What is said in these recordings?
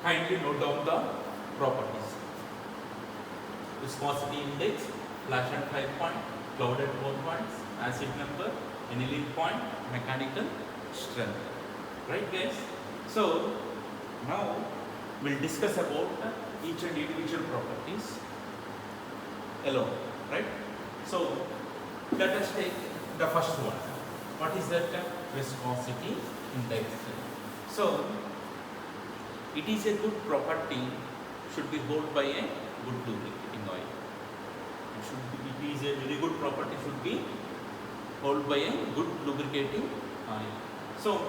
Kindly note down the properties. Viscosity index, flash at 5 point, cloud at 4 points, acid number, annealing point, mechanical strength. Right guys? So now we'll discuss about each and individual properties alone. Right? So let us take the first one. What is that? Viscosity index. So it is a good property, should be held by a good lubricating oil. It is a very good property, should be held by a good lubricating oil. So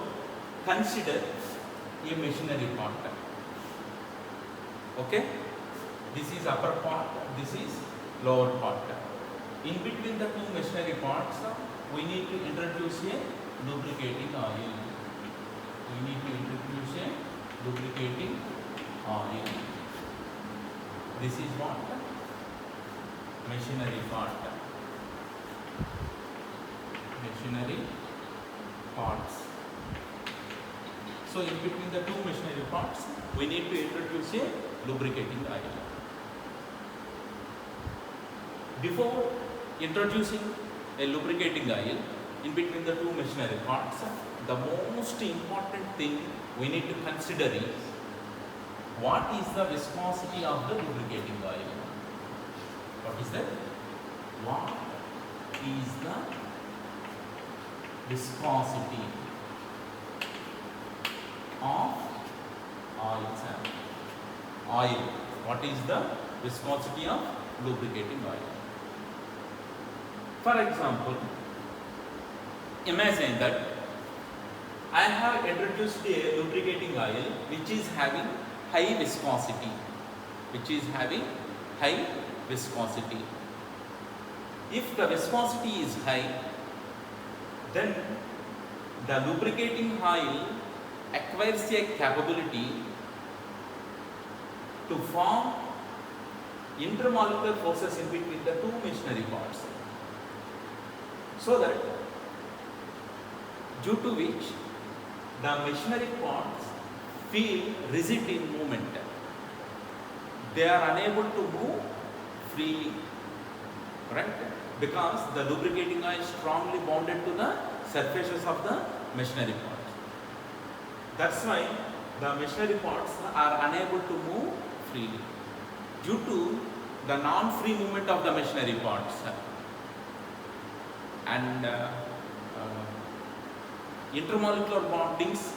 consider a machinery part. Okay, this is upper part, this is lower part. In between the two machinery parts, we need to introduce a lubricating oil. We need to introduce a lubricating oil. This is what? Machinery part. Machinery parts. So in between the two machinery parts, we need to introduce a lubricating oil. Before introducing a lubricating oil in between the two machinery parts, the most important thing we need to consider is what is the viscosity of the lubricating oil. What is that? What is the viscosity of oil? What is the viscosity of lubricating oil? For example, imagine that I have introduced a lubricating oil which is having high viscosity. If the viscosity is high, then the lubricating oil acquires a capability to form intermolecular forces in between the two machinery parts, so that due to which the machinery parts feel rigid in movement. They are unable to move freely, right? Because the lubricating oil is strongly bonded to the surfaces of the machinery parts. That's why the machinery parts are unable to move freely due to the non-free movement of the machinery parts. And intermolecular bondings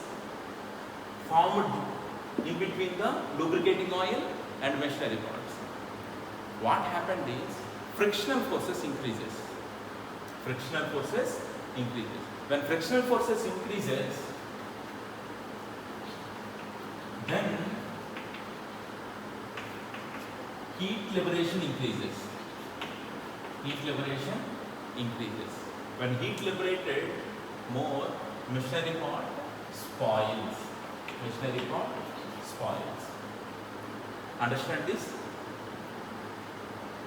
formed in between the lubricating oil and machinery parts. What happened is frictional forces increases. When frictional forces increases, then heat liberation increases. When heat liberated more, machinery part spoils. Understand this?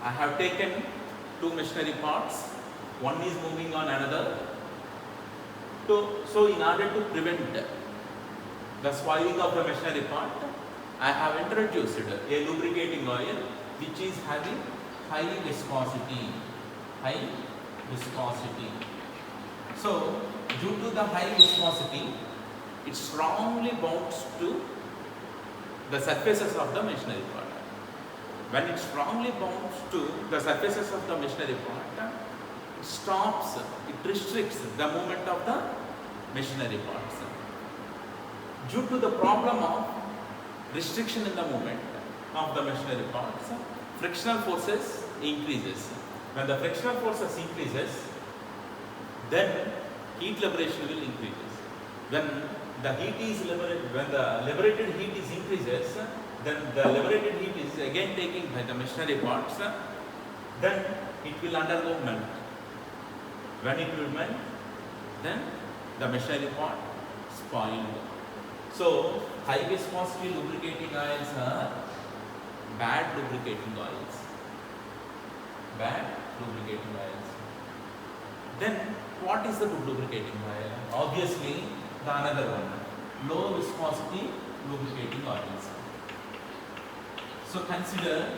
I have taken two machinery parts. One is moving on another. So in order to prevent the spoiling of the machinery part, I have introduced a lubricating oil which is having high viscosity. So due to the high viscosity, it strongly bonds to the surfaces of the machinery part. When it strongly bonds to the surfaces of the machinery part, it restricts the movement of the machinery parts. Due to the problem of restriction in the movement of the machinery parts, frictional forces increases. When the frictional forces increases, then heat liberation will increase. When the liberated heat is increases, then the liberated heat is again taken by the machinery parts, then it will undergo melt. When it will melt, then the machinery part spoiled. So high viscosity lubricating oils are bad lubricating oils. Then what is the good lubricating oil? Obviously the another one, low viscosity lubricating oils. So consider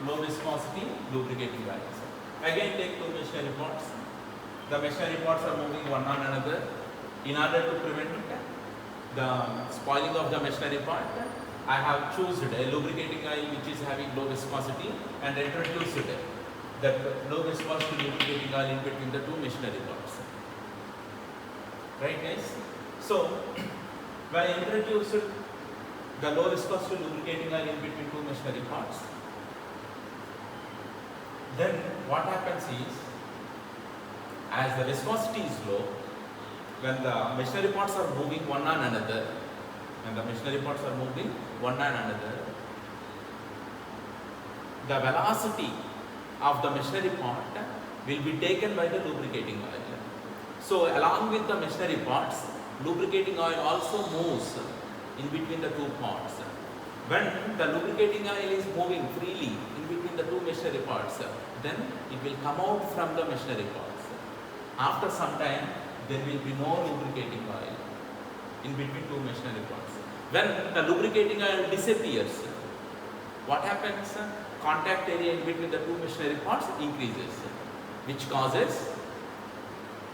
low viscosity lubricating oils. Again take two machinery pots. The machinery pots are moving one on another. In order to prevent the spoiling of the machinery pot, I have chosen a lubricating oil which is having low viscosity and introduced that low viscosity lubricating oil in between the two machinery pots. Right guys? So when I introduced the low viscosity lubricating oil in between two machinery pots, then what happens is, as the viscosity is low, when the machinery pots are moving one on another, the velocity of the machinery pot will be taken by the lubricating oil. So along with the machinery pots, lubricating oil also moves in between the two pots. When the lubricating oil is moving freely in between the two machinery pots, then it will come out from the machinery pots. After some time, there will be no lubricating oil in between two machinery pots. When the lubricating oil disappears, what happens? Contact area in between the two machinery pots increases, which causes,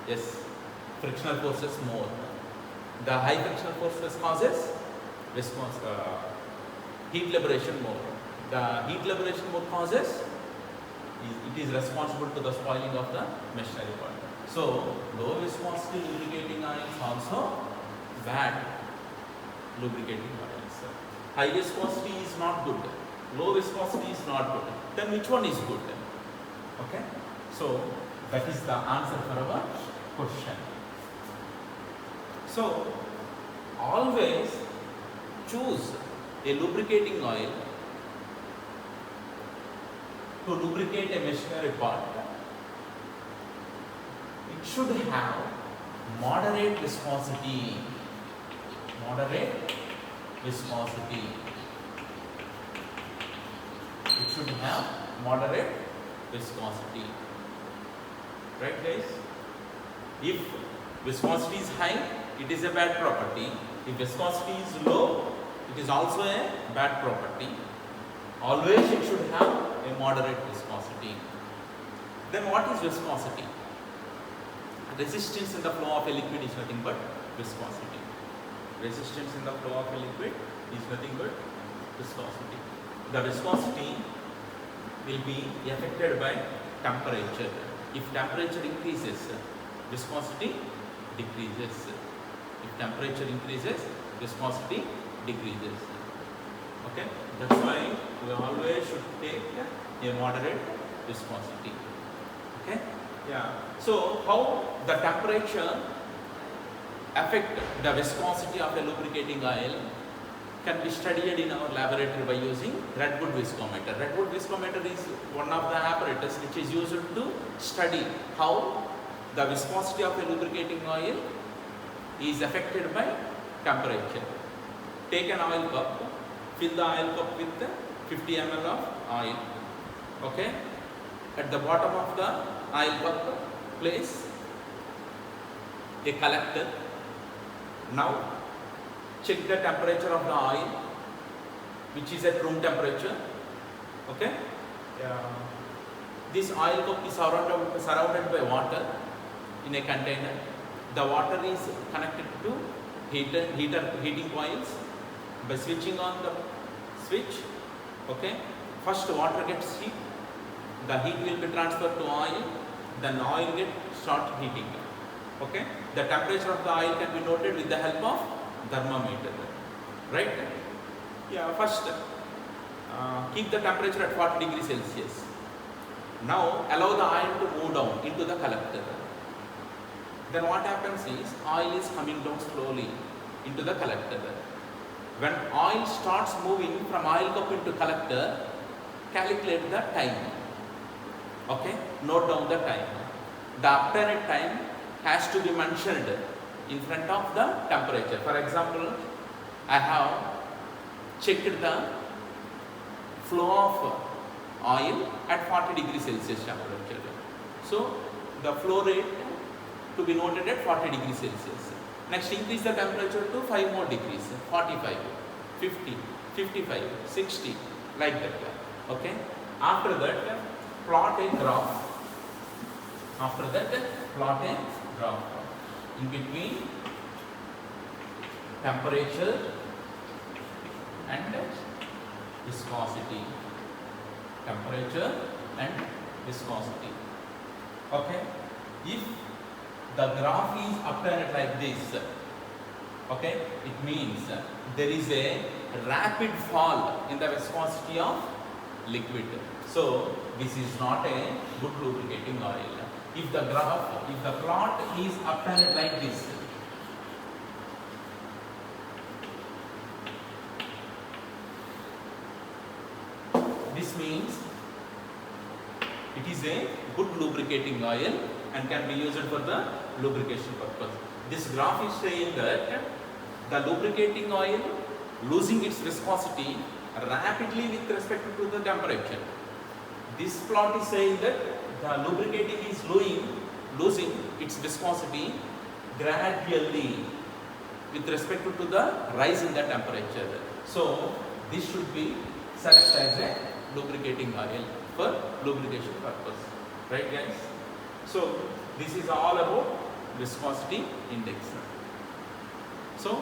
yes, frictional forces more. The high frictional forces causes heat liberation more. The heat liberation more causes, it is responsible to the spoiling of the machinery pot. So low viscosity lubricating oils also bad lubricating oils. High viscosity is not good. Low viscosity is not good. Then which one is good? Okay. So that is the answer for our question. So always choose a lubricating oil to lubricate a machinery pot. It should have moderate viscosity. It should have moderate viscosity. Right guys? If viscosity is high, it is a bad property. If viscosity is low, it is also a bad property. Always it should have a moderate viscosity. Then what is viscosity? Resistance in the flow of a liquid is nothing but viscosity. Resistance in the flow of a liquid is nothing but viscosity. The viscosity will be affected by temperature. If temperature increases, viscosity decreases. If temperature increases, viscosity decreases. Okay, that's why we always should take a moderate viscosity. Okay, yeah. So how the temperature affect the viscosity of a lubricating oil can be studied in our laboratory by using Redwood viscometer. Redwood viscometer is one of the apparatus which is used to study how the viscosity of a lubricating oil is affected by temperature. Take an oil cup, fill the oil cup with 50 ml of oil. Okay, at the bottom of the oil cup, place a collector. Now check the temperature of the oil, which is at room temperature. Okay. This oil cup is surrounded by water in a container. The water is connected to heating coils. By switching on the switch, okay, first water gets heat. The heat will be transferred to oil. Then oil start heating. Okay. The temperature of the oil can be noted with the help of thermometer, right? Yeah, first keep the temperature at 40 degrees Celsius. Now allow the oil to move down into the collector. Then what happens is oil is coming down slowly into the collector. When oil starts moving from oil cup into collector, calculate the time. Okay, note down the time. The obtained time has to be mentioned in front of the temperature. For example, I have checked the flow of oil at 40 degrees Celsius temperature. So the flow rate to be noted at 40 degrees Celsius. Next, increase the temperature to 5 more degrees, 45, 50, 55, 60, like that. Okay. After that, plot a graph. After that, plot a graph in between temperature and viscosity. Temperature and viscosity. Okay. If the graph is obtained like this, okay, it means there is a rapid fall in the viscosity of liquid. So this is not a good lubricating oil. If the plot is obtained like this, this means it is a good lubricating oil and can be used for the lubrication purpose. This graph is saying that the lubricating oil losing its viscosity rapidly with respect to the temperature. This plot is saying that the lubricating is losing its viscosity gradually with respect to the rise in the temperature. So this should be selected as a lubricating oil for lubrication purpose, right guys? So this is all about viscosity index. So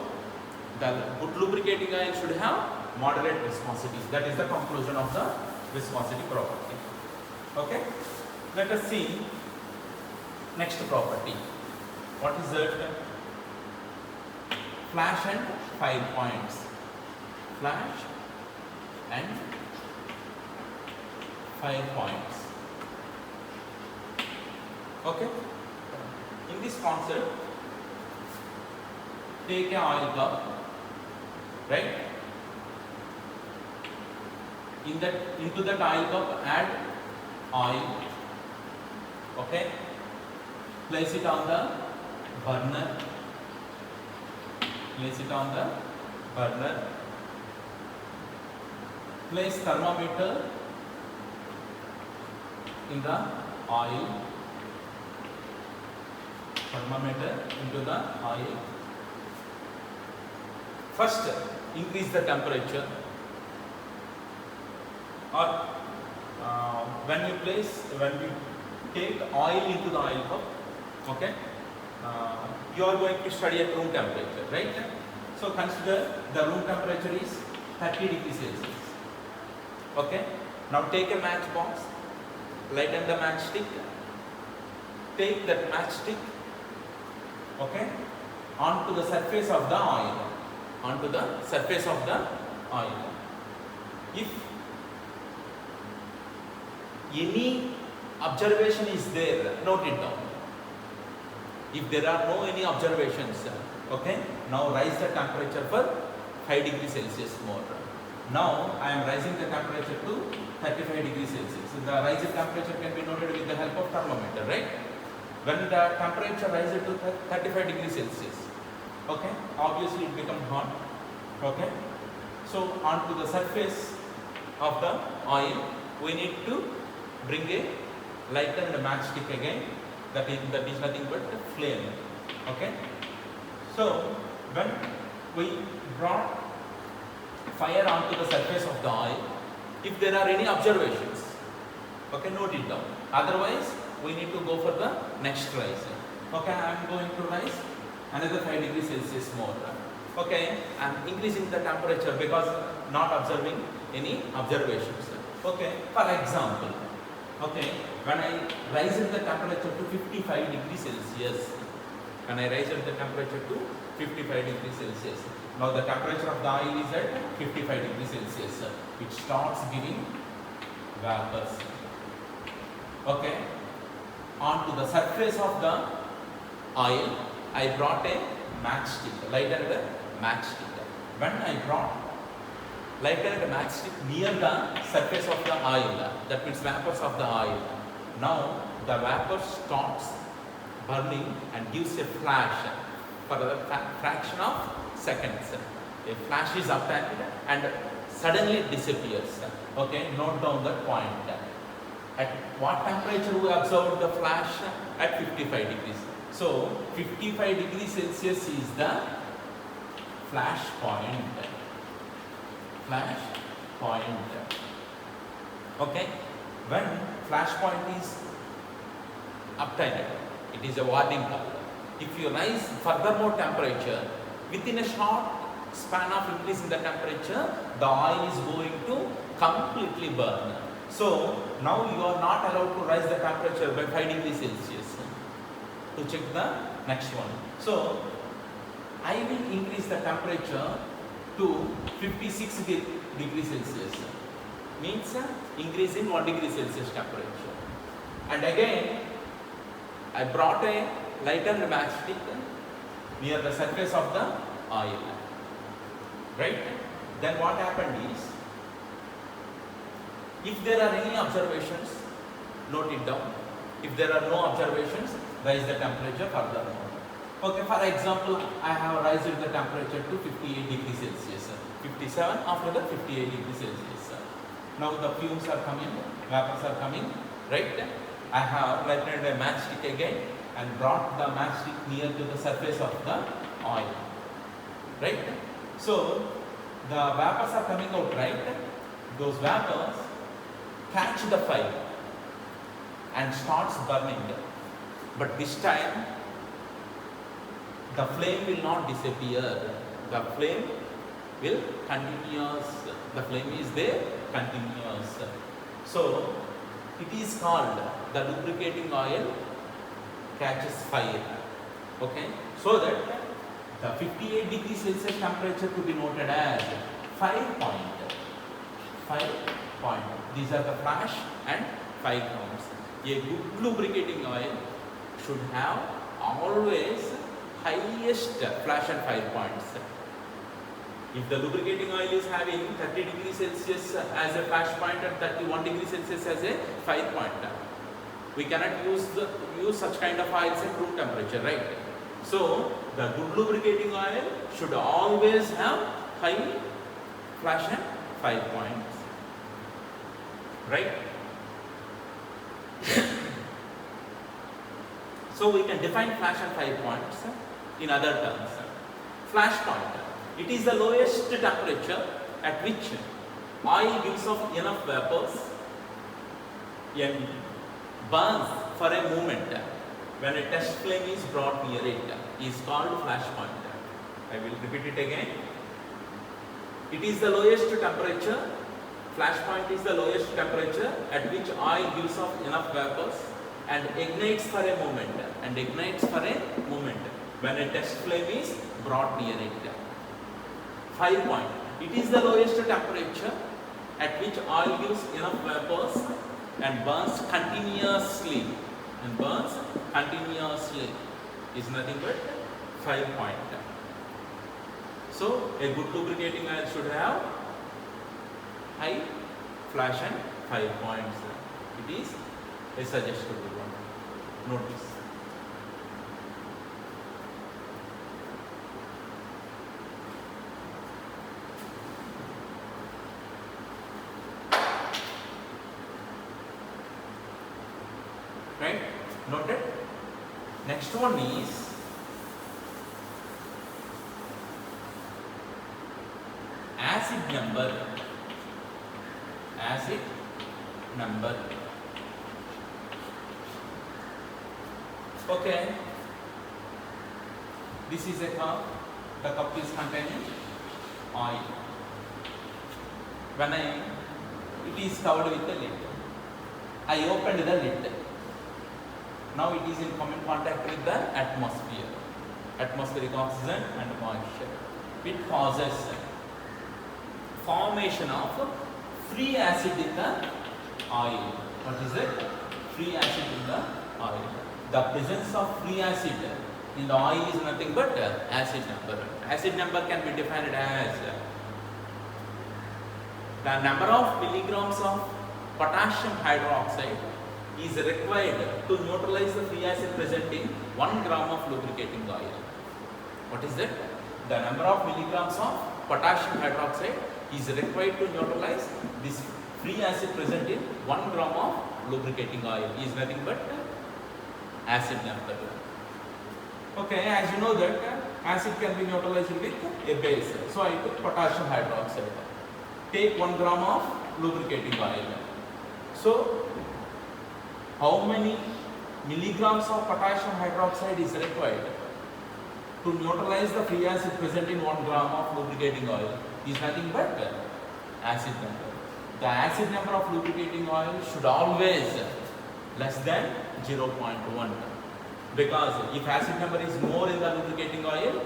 the good lubricating oil should have moderate viscosity. That is the conclusion of the viscosity property. Okay, let us see next property. What is that? Flash and fire points. Flash and fire points. Okay, in this concept, take an oil cup, right? Into that oil cup add oil. Okay, place it on the burner. Place it on the burner. Place thermometer in the oil. Thermometer into the oil. First, increase the temperature. Or when we take oil into the oil cup, okay, you are going to study at room temperature, right? So consider the room temperature is 30 degrees Celsius. Okay. Now take a matchbox, lighten the matchstick, take that matchstick, okay, onto the surface of the oil. Onto the surface of the oil. If any observation is there, note it down. If there are no any observations, okay, now raise the temperature for 5 degrees Celsius more. Now I am raising the temperature to 35 degrees Celsius. So the rising temperature can be noted with the help of thermometer, right? When the temperature rises to 35 degrees Celsius, okay, obviously it becomes hot. Okay, so onto the surface of the oil, we need to bring a lightened matchstick again. That is nothing but the flame. Okay, so when we brought fire onto the surface of the oil, if there are any observations, okay, note it down. Otherwise, we need to go for the next rise. Okay, I am going to rise another 5 degrees Celsius more. Okay, I am increasing the temperature because not observing any observations. Okay, for example, okay, when I rise the temperature to 55 degrees Celsius, when I rise the temperature to 55 degrees Celsius, now the temperature of the oil is at 55 degrees Celsius. It starts giving vapors. Okay, onto the surface of the oil, I brought a matchstick, lighted matchstick. When I brought lighted matchstick near the surface of the oil, that means vapors of the oil, now the vapor starts burning and gives a flash for the fraction of seconds. A flash is obtained and suddenly it disappears. Okay, note down that point. At what temperature we observed the flash? At 55 degrees. So 55 degrees Celsius is the flash point. Flash point. Okay, when flash point is obtained, it is a warning call. If you rise furthermore temperature, within a short span of increase in the temperature, the oil is going to completely burn. So now you are not allowed to rise the temperature by 5 degrees Celsius. To check the next one. So I will increase the temperature to 56 degrees Celsius. Means increase in 1 degree Celsius temperature. And again, I brought a lighter matchstick near the surface of the oil. Right? Then what happened is, if there are any observations, note it down. If there are no observations, raise the temperature furthermore. Okay, for example, I have raised the temperature to 58 degrees Celsius. 57 after the 58 degrees Celsius. Now the fumes are coming, vapors are coming, right? I have lighted a matchstick again and brought the matchstick near to the surface of the oil, right? So the vapors are coming out, right? Those vapors catch the fire and starts burning. But this time the flame will not disappear. The flame will continuous. The flame is there, continuous. So it is called the lubricating oil catches fire. Okay, so that the 58 degrees Celsius temperature to be noted as 5 point. 5 point. These are the flash and 5 points. A good lubricating oil should have always highest flash and 5 points. If the lubricating oil is having 30 degrees Celsius as a flash point and 31 degrees Celsius as a 5 point, we cannot use such kind of oils at room temperature, right? So the good lubricating oil should always have high flash and 5 points, right? So we can define flash and 5 points in other terms. Flash point, it is the lowest temperature at which oil gives off enough vapors and burns for a moment. When a test flame is brought near it, is called flash point. I will repeat it again. It is the lowest temperature. Flash point is the lowest temperature at which oil gives off enough vapors and ignites for a moment. When a test flame is brought near it. 5 point. It is the lowest temperature at which oil gives enough vapors and burns continuously. Is nothing but 5 point. So a good lubricating oil should have high flash and 5 points. It is a suggested one. Notice. Right? Noted? Next one is acid number. Okay. This is a cup. The cup is containing oil. It is covered with the lid. I opened the lid. Now it is in common contact with the atmosphere, atmospheric oxygen and moisture. It causes formation of free acid in the oil. What is it? Free acid in the oil. The presence of free acid in the oil is nothing but acid number. Acid number can be defined as the number of milligrams of potassium hydroxide is required to neutralize the free acid present in 1 gram of lubricating oil. What is that? The number of milligrams of potassium hydroxide is required to neutralize this free acid present in 1 gram of lubricating oil is nothing but acid number. Okay, as you know that acid can be neutralized with a base. So I took potassium hydroxide. Take 1 gram of lubricating oil. So how many milligrams of potassium hydroxide is required to neutralize the free acid present in 1 gram of lubricating oil? Is nothing but acid number. The acid number of lubricating oil should always less than 0.1, because if acid number is more in the lubricating oil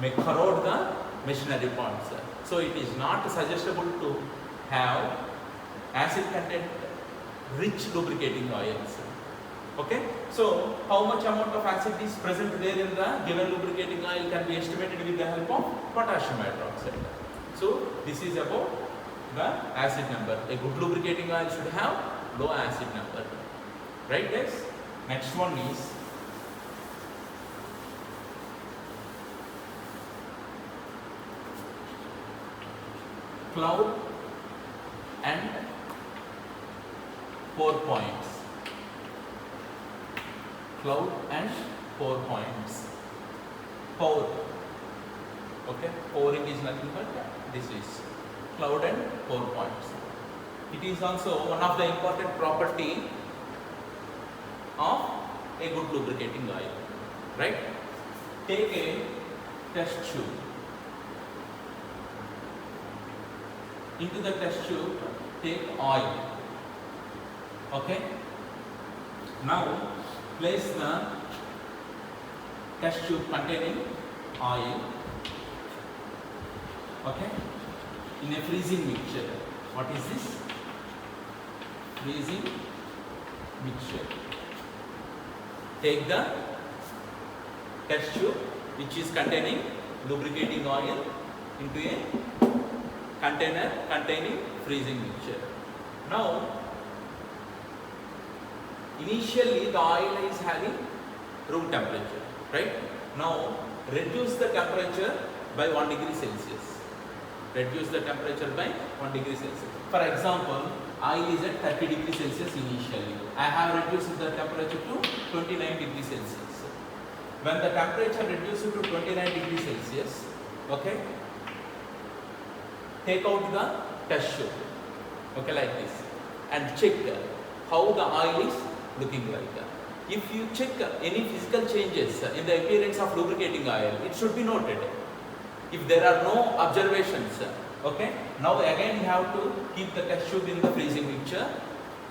may corrode the machinery parts. So it is not suggestible to have acid content rich lubricating oils. Okay, so how much amount of acid is present there in the given lubricating oil can be estimated with the help of potassium hydroxide. So this is about the acid number. A good lubricating oil should have low acid number. Right guys? Next one is cloud and pour points. Cloud and pour points. Pour. Okay, pouring is nothing but this is cloud and pour points. It is also one of the important property of a good lubricating oil. Right? Take a test tube. Into the test tube, take oil. Okay? Now, place the test tube containing oil, okay, in a freezing mixture. What is this? Freezing mixture. Take the test tube which is containing lubricating oil into a container containing freezing mixture. Now, initially the oil is having room temperature, right? Now, reduce the temperature by 1 degree Celsius. Reduce the temperature by 1 degree Celsius. For example, oil is at 30 degrees Celsius initially. I have reduced the temperature to 29 degrees Celsius. When the temperature reduces to 29 degrees Celsius, okay, take out the test tube, okay, like this, and check how the oil is looking like. If you check any physical changes in the appearance of lubricating oil, it should be noted. If there are no observations, okay, now again you have to keep the test tube in the freezing mixture.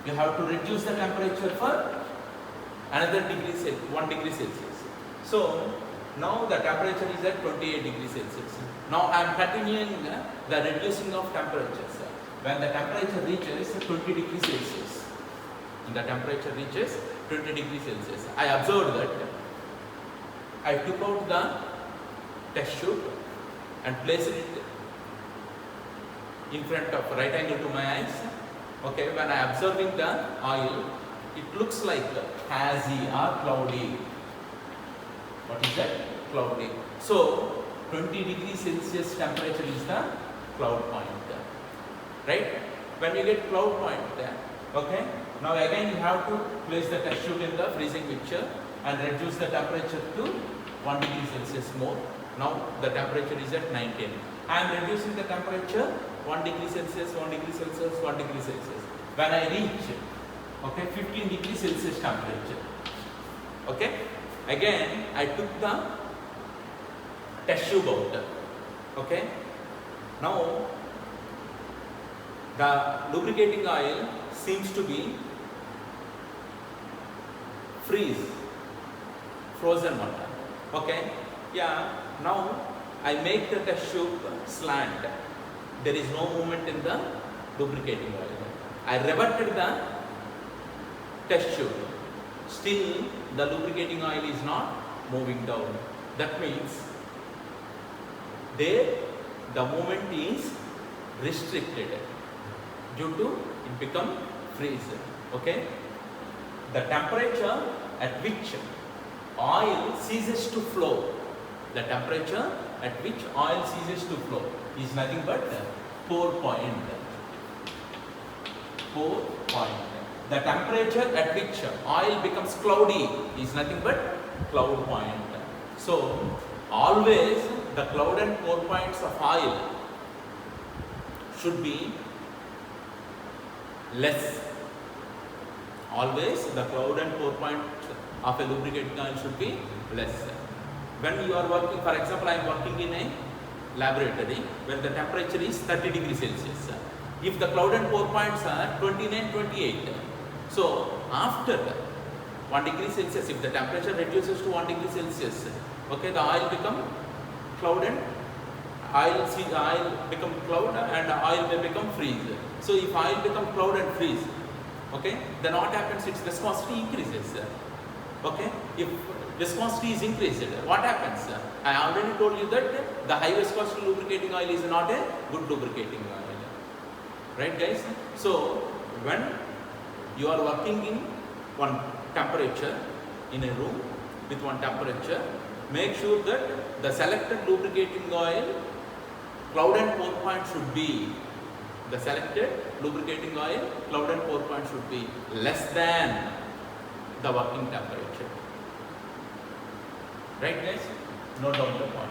You have to reduce the temperature for another 1 degree Celsius. So now the temperature is at 28 degrees Celsius. Now I am continuing the reducing of temperatures. When the temperature reaches 20 degrees Celsius, the temperature reaches 20 degrees Celsius, I observed that I took out the test tube and placed it in front of right angle to my eyes. Okay, when I am observing the oil, it looks like hazy or cloudy. What is that? Cloudy. So 20 degrees Celsius temperature is the cloud point. Right? When you get cloud point, okay, now again you have to place the test tube in the freezing mixture and reduce the temperature to 1 degree Celsius more. Now the temperature is at 19. I am reducing the temperature 1 degree Celsius, 1 degree Celsius, 1 degree Celsius. When I reach, okay, 15 degrees Celsius temperature, okay, again I took the test tube out, okay. Now the lubricating oil seems to be frozen water, okay. Yeah, now I make the test tube slant. There is no movement in the lubricating oil. I reverted the test tube. Still the lubricating oil is not moving down. That means there the movement is restricted due to it become freeze. Okay. The temperature at which oil ceases to flow, the temperature at which oil ceases to flow is nothing but pour point. Pour point. The temperature at which oil becomes cloudy is nothing but cloud point. So always the cloud and pour points of oil should be less. Always the cloud and pour point of a lubricating oil should be less. When you are working, for example, I am working in a laboratory where the temperature is 30 degrees Celsius. If the cloud and pour points are 29, 28, so after 1 degree Celsius, if the temperature reduces to 1 degree Celsius, okay, the oil become cloud and oil become cloud and oil may become freeze. So if oil become cloud and freeze, okay, then what happens? Its viscosity increases. Okay, if viscosity is increased, what happens? I already told you that the high viscosity lubricating oil is not a good lubricating oil, right, guys? So when you are working in one temperature, in a room with one temperature, make sure that the selected lubricating oil cloud and pour point should be, the selected lubricating oil cloud and pour point should be less than the working temperature, right, guys? Note down the point.